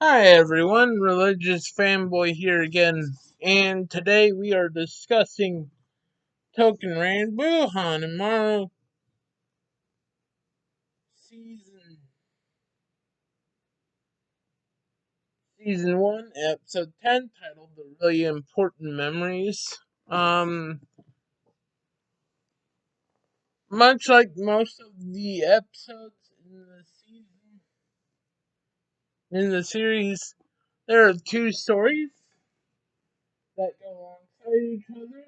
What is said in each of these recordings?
Hi everyone, Religious Fanboy here again, and today we are discussing Touken Ranbu Hanamaro season season 1, episode 10, titled The Really Important Memories. Um Much like most of the episodes in the series, there are two stories that go alongside each other.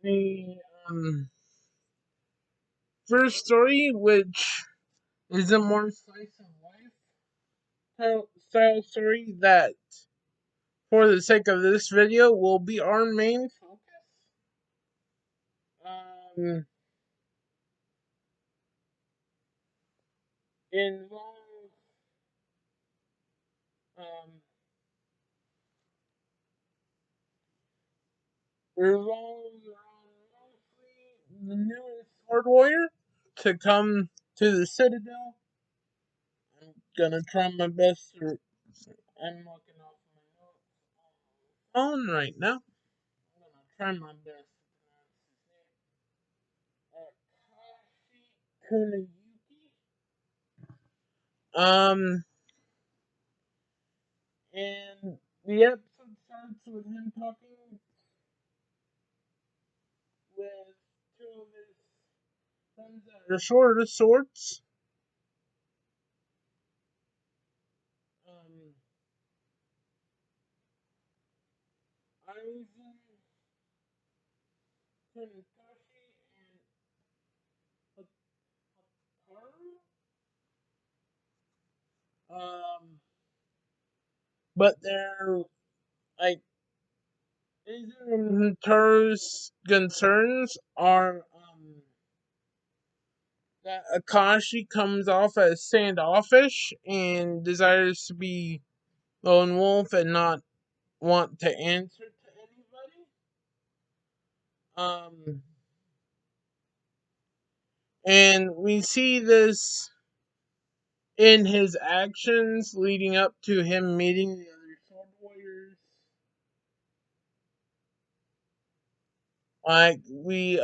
The first story, which is a more slice of life style story that, for the sake of this video, will be our main focus. Um, involves um, revolves around mostly the newest sword warrior to come to the Citadel. I'm gonna try my best to. I'm looking off my notes on right now. I'm gonna try my best to pronounce his name. Um, and the episode starts with him talking with two of his friends that are short of sorts. Um, Aizen, Tanakashi, and Hikaru. Um, but they're like Aizen and Hikaru's concerns are that Akashi comes off as standoffish and desires to be lone wolf and not want to answer to anybody. Um, and we see this in his actions leading up to him meeting the other sword warriors. Like we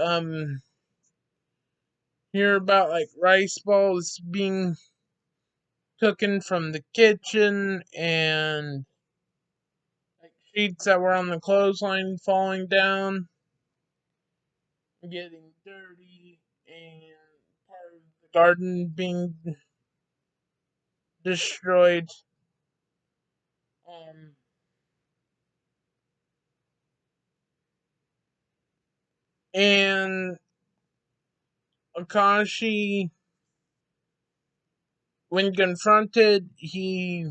hear about like rice balls being taken from the kitchen and like sheets that were on the clothesline falling down, getting dirty, and part of the garden being destroyed. Um, and Akashi, when confronted, he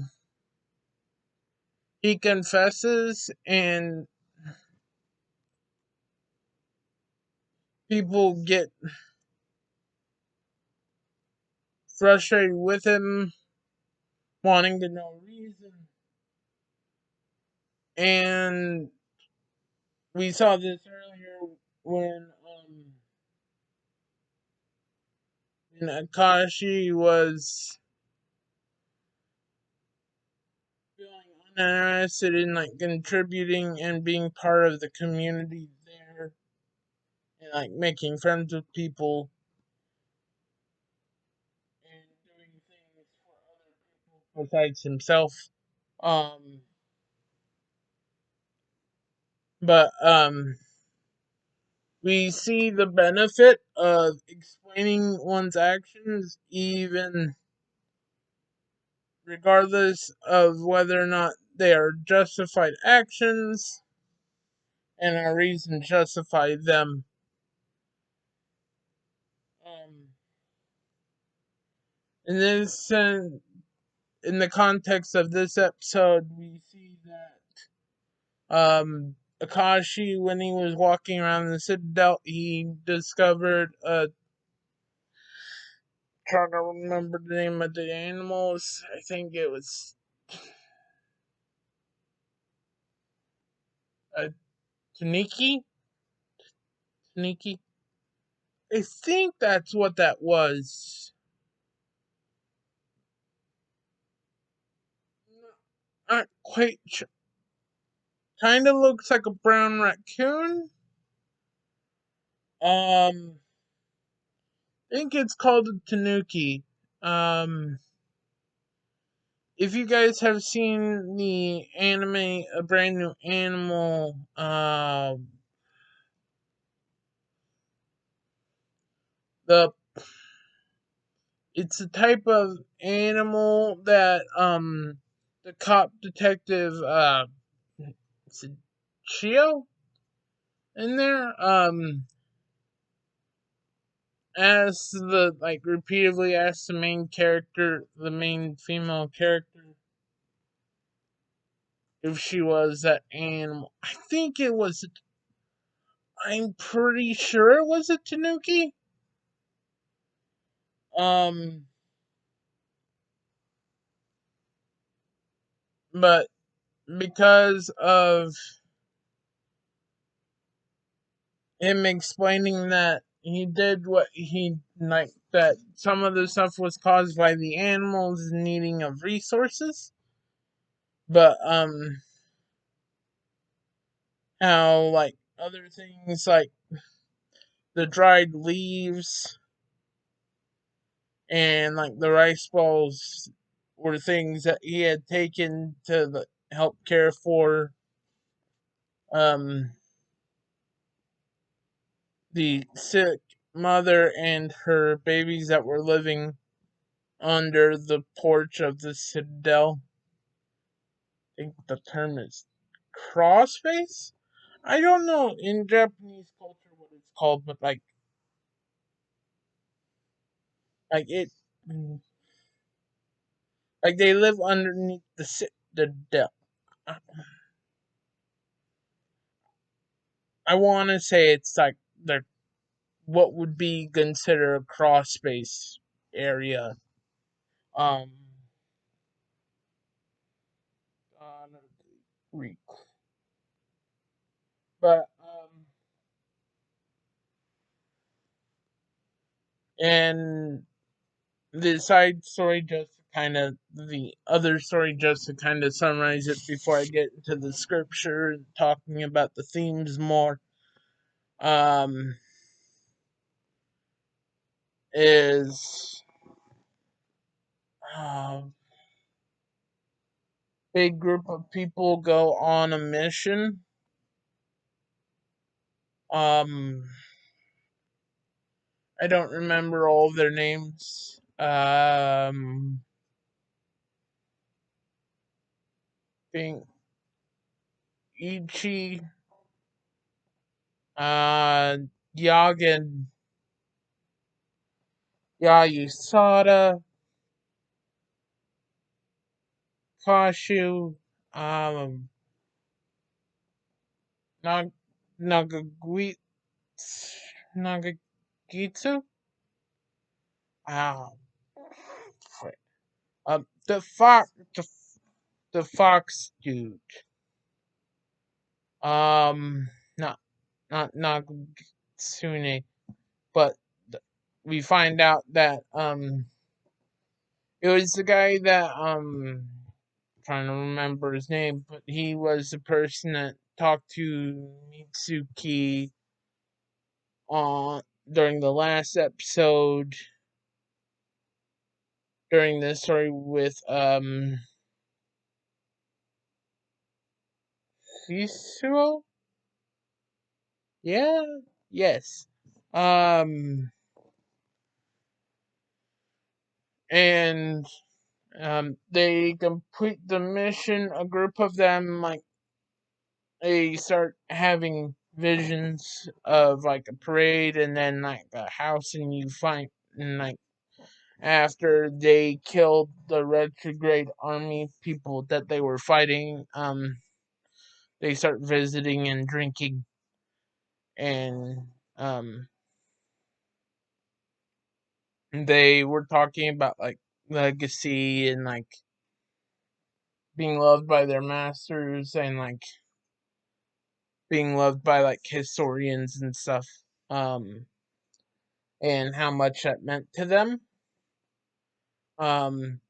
confesses, and people get frustrated with him, wanting to know reason. And we saw this earlier when when Akashi was feeling uninterested in like contributing and being part of the community there, and like making friends with people and doing things for other people besides himself. Um, but we see the benefit of explaining one's actions, even regardless of whether or not they are justified actions, and our reason to justify them. Um, in this, in the context of this episode, we see that Akashi, when he was walking around the Citadel, he discovered a, trying to remember the name of the animals. I think it was a Taniki. Taniki. I think that's what that was. Not quite sure. Kind of looks like a brown raccoon. I think it's called a tanuki. Um, if you guys have seen the anime, A Brand New Animal, the it's a type of animal that the cop detective is it Chio in there asks the like repeatedly asks the main character, the main female character, if she was that animal. I think it was. I'm pretty sure it was a tanuki. Um, but because of him explaining that he did what he like that some of the stuff was caused by the animals needing of resources, but how like other things like the dried leaves and like the rice balls were things that he had taken to help care for um the sick mother and her babies that were living under the porch of the citadel. I think the term is crossface. I don't know in Japanese culture what it's called, but like it, like they live underneath the citadel. I, I want to say it's like they're what would be considered a cross space area. Um, uh, Greek, but and the side story just kind of the other story just to kind of summarize it before I get into the scripture talking about the themes more. Um, is uh, big group of people go on a mission. Um, I don't remember all of their names. Think Ichi, uh, Yagen, Yayusada, Kashu, um, Nag Nagagui Nagagitsu. Um, the the fox dude. Um, not Nagatsune, but we find out that it was the guy that trying to remember his name, but he was the person that talked to Mitsuki on during the last episode during the story with Shisuo? Yeah, yes. Um and they complete the mission, a group of them like they start having visions of like a parade and then like a house and you find and like after they killed the retrograde army people that they were fighting they start visiting and drinking and they were talking about like legacy and like being loved by their masters and like being loved by like historians and stuff and how much that meant to them. um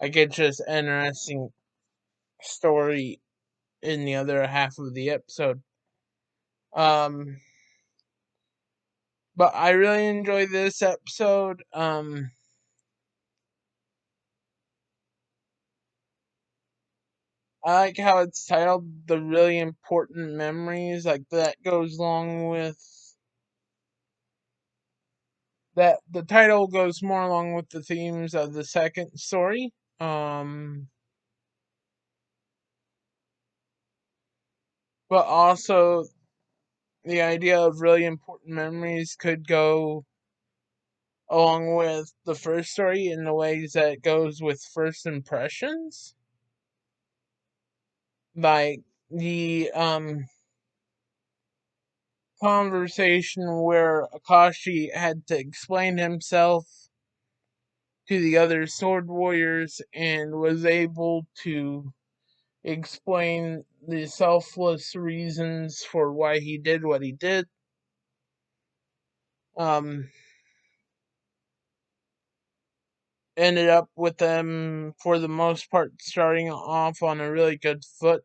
like it's just interesting story in the other half of the episode. Um, but I really enjoyed this episode. I like how it's titled "The Really Important Memories." Like that goes along with that. The title goes more along with the themes of the second story. But also the idea of really important memories could go along with the first story in the ways that it goes with first impressions. Like the conversation where Akashi had to explain himself to the other sword warriors and was able to explain the selfless reasons for why he did what he did. Um, Ended up with them for the most part starting off on a really good foot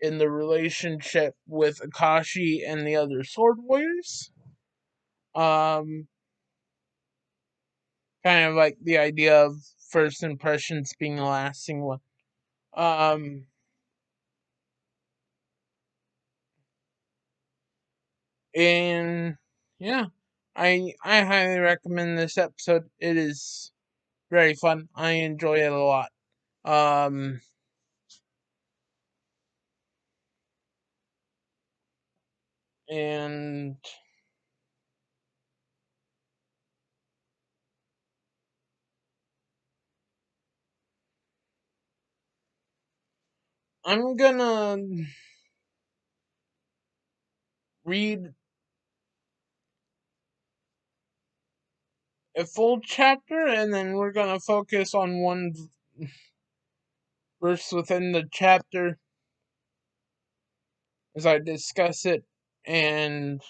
in the relationship with Akashi and the other sword warriors. Um, Kind of like the idea of first impressions being a lasting one. Um, and yeah, I highly recommend this episode. It is very fun. I enjoy it a lot. Um, and I'm gonna read a full chapter, and then we're gonna focus on one verse within the chapter as I discuss it and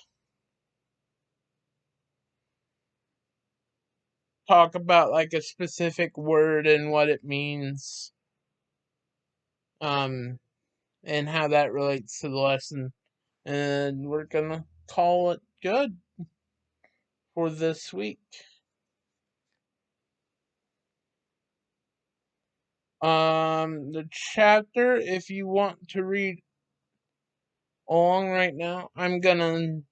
talk about like a specific word and what it means, um, and how that relates to the lesson. And we're gonna call it good for this week. The chapter, if you want to read along right now, I'm gonna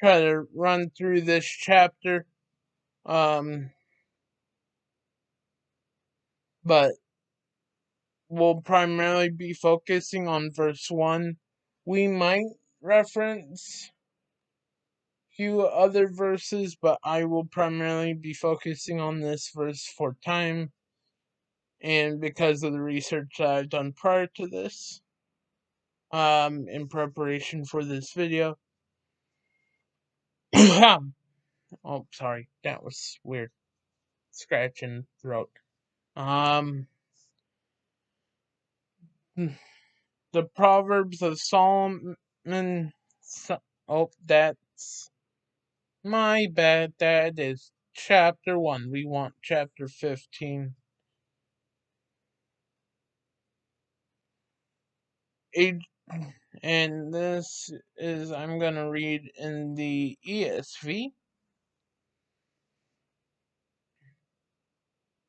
try to run through this chapter. Um, but we'll primarily be focusing on verse 1. We might reference a few other verses, but I will primarily be focusing on this verse for time and because of the research that I've done prior to this, in preparation for this video. Oh, sorry, that was weird. Scratching throat. Um, the Proverbs of Solomon. Oh, that's my bad. That is chapter 1. We want chapter 15. And this is, I'm going to read in the ESV.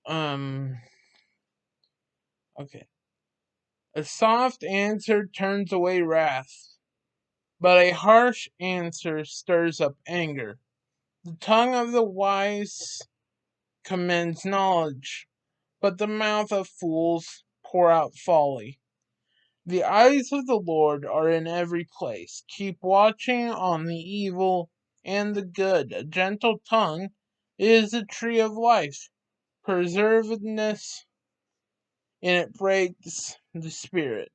Um, okay. A soft answer turns away wrath, but a harsh answer stirs up anger. The tongue of the wise commends knowledge, but the mouth of fools pour out folly. The eyes of the Lord are in every place. Keep watching on the evil and the good. A gentle tongue is a tree of life. Perverseness in it breaks the spirit,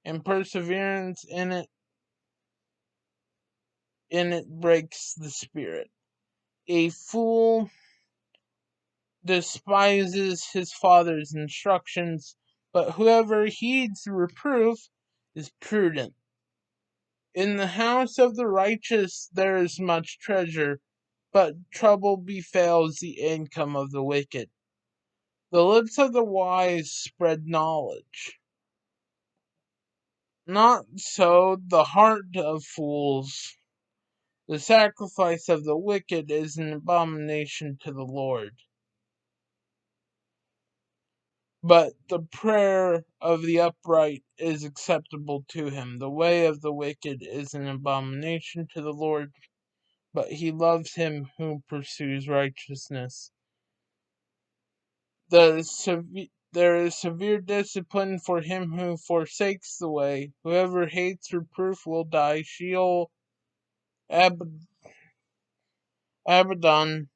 and perseverance in it breaks the spirit. A fool despises his father's instructions, but whoever heeds reproof is prudent. In the house of the righteous there is much treasure, but trouble befalls the income of the wicked. The lips of the wise spread knowledge. Not so the heart of fools. The sacrifice of the wicked is an abomination to the Lord. But the prayer of the upright is acceptable to him. The way of the wicked is an abomination to the Lord, but he loves him who pursues righteousness. There is severe discipline for him who forsakes the way. Whoever hates reproof will die. Sheol Ab- Abaddon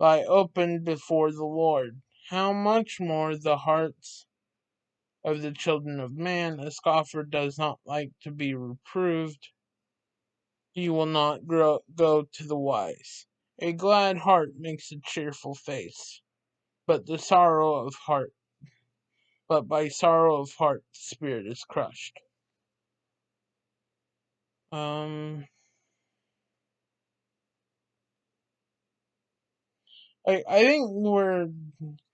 lie open before the Lord. How much more the hearts of the children of man? A scoffer does not like to be reproved. He will not go to the wise. A glad heart makes a cheerful face, but the sorrow of heart, but by sorrow of heart the spirit is crushed. Um, I think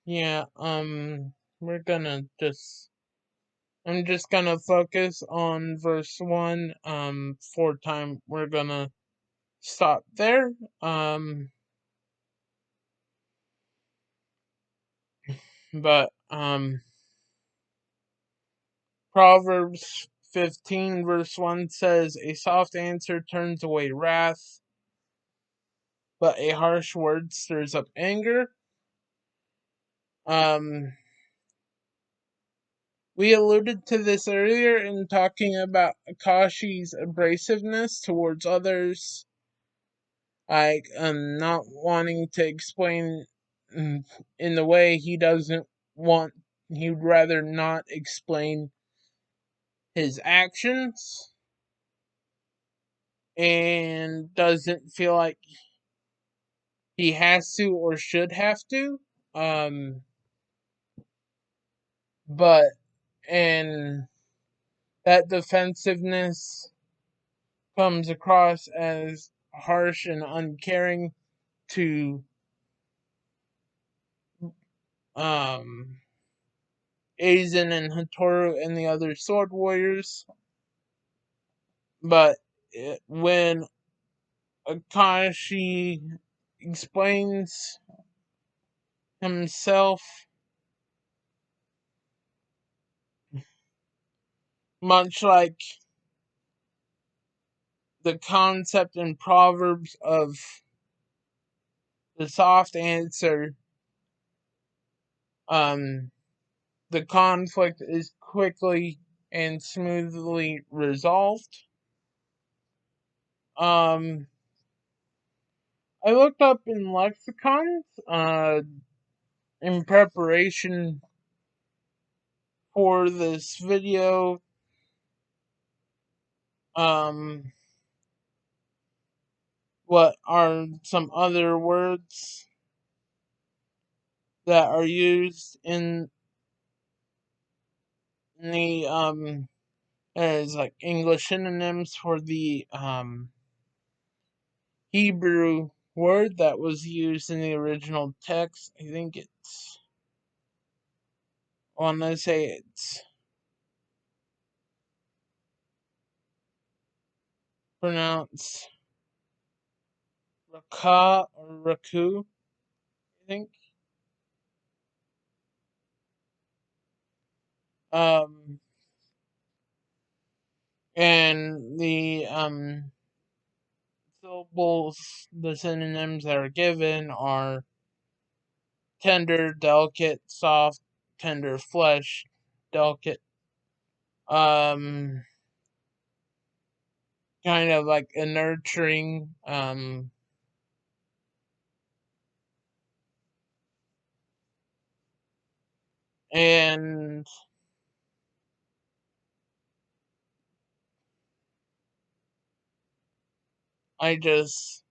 yeah, we're gonna just, I'm just gonna focus on verse 1, for time, we're gonna stop there, but, Proverbs 15 verse 1 says, a soft answer turns away wrath, but a harsh word stirs up anger. Um, we alluded to this earlier in talking about Akashi's abrasiveness towards others, like not wanting to explain in the way he doesn't want, he'd rather not explain his actions, and doesn't feel like he has to or should have to. Um, but and that defensiveness comes across as harsh and uncaring to um Aizen and Hatoru and the other sword warriors. But when Akashi explains himself, much like the concept in Proverbs of the soft answer, um, the conflict is quickly and smoothly resolved. Um, I looked up in lexicons, in preparation for this video, um, what are some other words that are used in the as like English synonyms for the Hebrew word that was used in the original text. I think it's, I want to say it's pronounced Raka or Raku, I think. Um, and the syllables, the synonyms that are given are tender, delicate, soft, tender flesh, delicate, um, kind of like a nurturing, and I just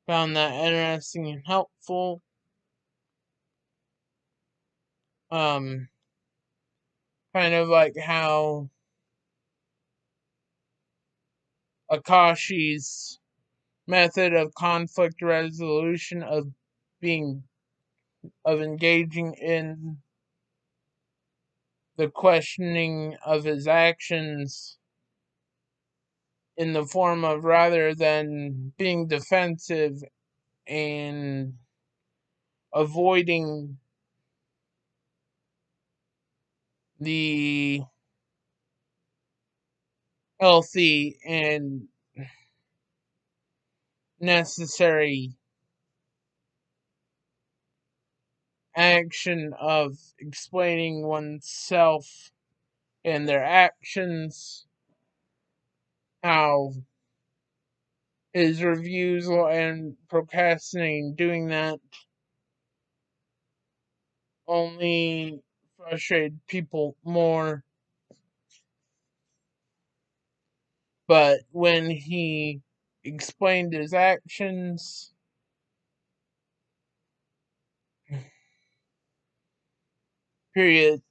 found that interesting and helpful. Um, kind of like how Akashi's method of conflict resolution, of being, of engaging in the questioning of his actions in the form of, rather than being defensive and avoiding the healthy and necessary action of explaining oneself and their actions, how his reviews and procrastinating doing that only frustrated people more. But when he explained his actions, period,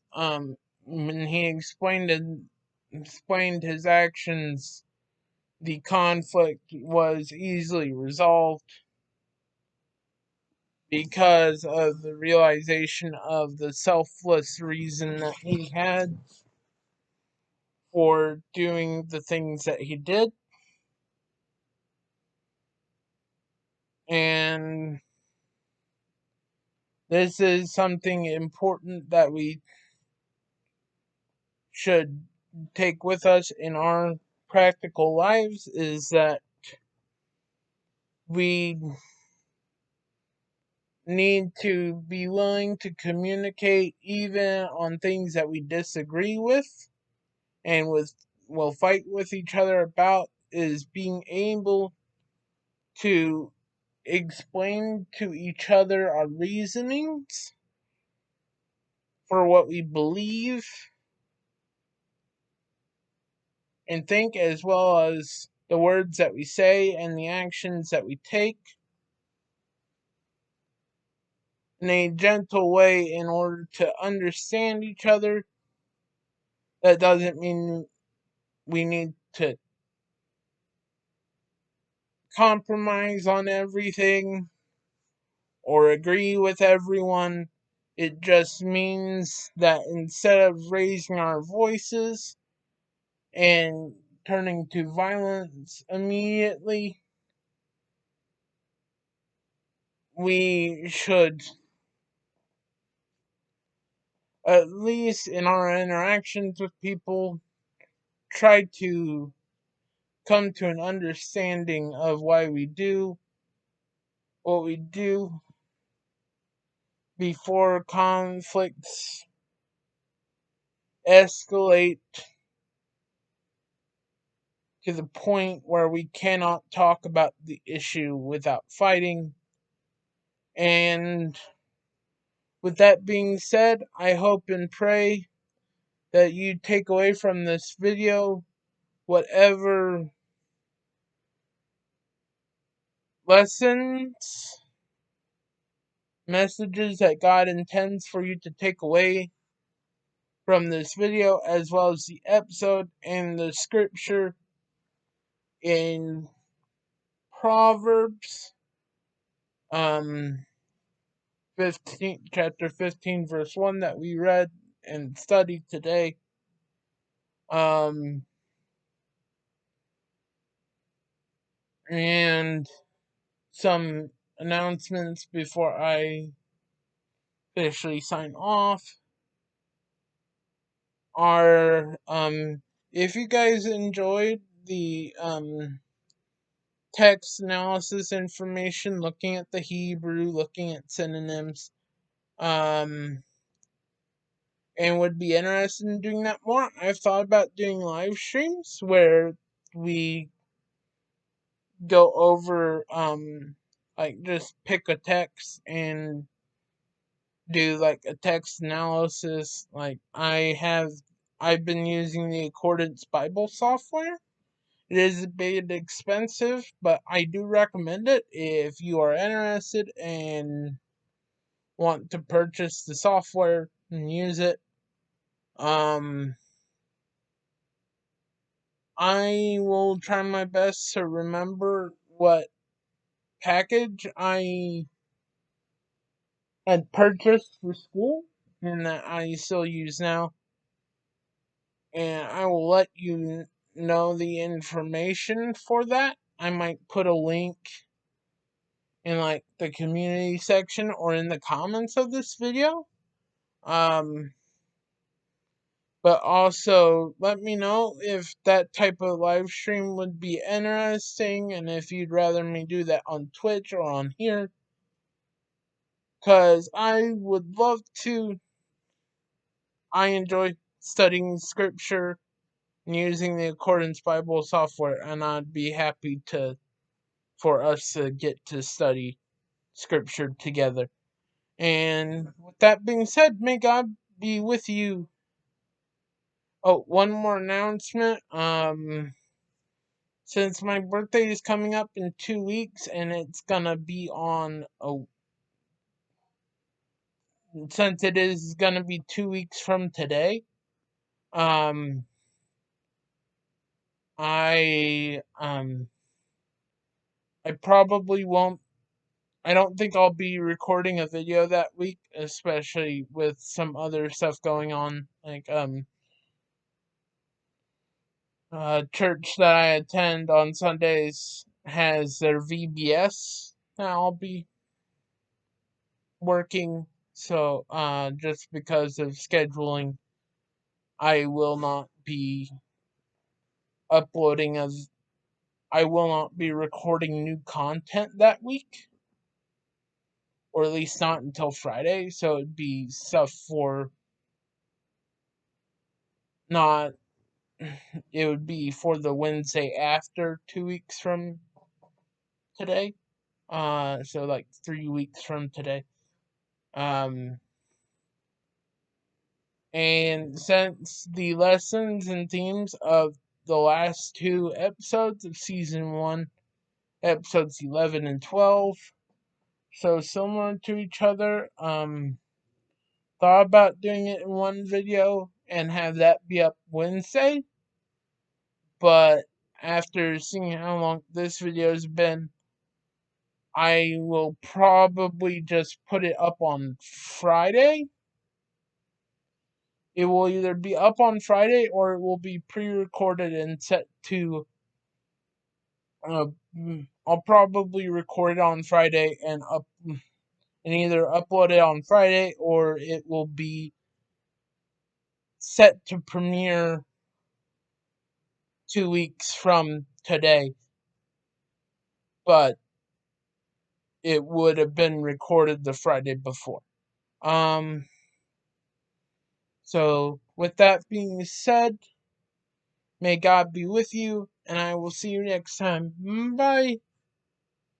when he explained his actions, the conflict was easily resolved because of the realization of the selfless reason that he had for doing the things that he did. And this is something important that we should take with us in our practical lives, is that we need to be willing to communicate even on things that we disagree with and will fight with each other about, is being able to explain to each other our reasonings for what we believe and think, as well as the words that we say and the actions that we take, in a gentle way in order to understand each other. That doesn't mean we need to compromise on everything or agree with everyone. It just means that instead of raising our voices and turning to violence immediately, we should, at least in our interactions with people, try to come to an understanding of why we do what we do before conflicts escalate to the point where we cannot talk about the issue without fighting. And with that being said, I hope and pray that you take away from this video whatever lessons, messages that God intends for you to take away from this video, as well as the episode and the scripture in Proverbs 15, chapter 15, verse 1 that we read and studied today. Um, and some announcements before I officially sign off are, if you guys enjoyed the text analysis information, looking at the Hebrew, looking at synonyms, and would be interested in doing that more, I've thought about doing live streams where we go over, like, just pick a text and do like a text analysis. Like, I've been using the Accordance Bible software. It is a bit expensive, but I do recommend it if you are interested and want to purchase the software and use it. I will try my best to remember what package I had purchased for school and that I still use now. and I will let you know the information for that. I might put a link in like the community section or in the comments of this video. Um, but also let me know if that type of live stream would be interesting and if you'd rather me do that on Twitch or on here. Because I would love to. I enjoy studying scripture and using the Accordance Bible software, and I'd be happy to for us to get to study scripture together. And with that being said, may God be with you. Oh, one more announcement. Since my birthday is coming up in 2 weeks, and it's gonna be on since it is gonna be 2 weeks from today. Um, I probably won't. I don't think I'll be recording a video that week, especially with some other stuff going on, like church that I attend on Sundays has their VBS that I'll be working. So, just because of scheduling, I will not be uploading as I will not be recording new content that week, or at least not until Friday. So it'd be stuff for not. It would be for the Wednesday after 2 weeks from today. So like 3 weeks from today. Um, and since the lessons and themes of the last two episodes of season 1, episodes 11 and 12, so similar to each other, thought about doing it in one video and have that be up Wednesday, but after seeing how long this video has been, I will probably just put it up on Friday. It will either be up on Friday or it will be pre-recorded and set to. Uh, I'll probably record it on Friday and either upload it on Friday or it will be set to premiere 2 weeks from today. But it would have been recorded the Friday before. So with that being said, may God be with you, and I will see you next time. Bye.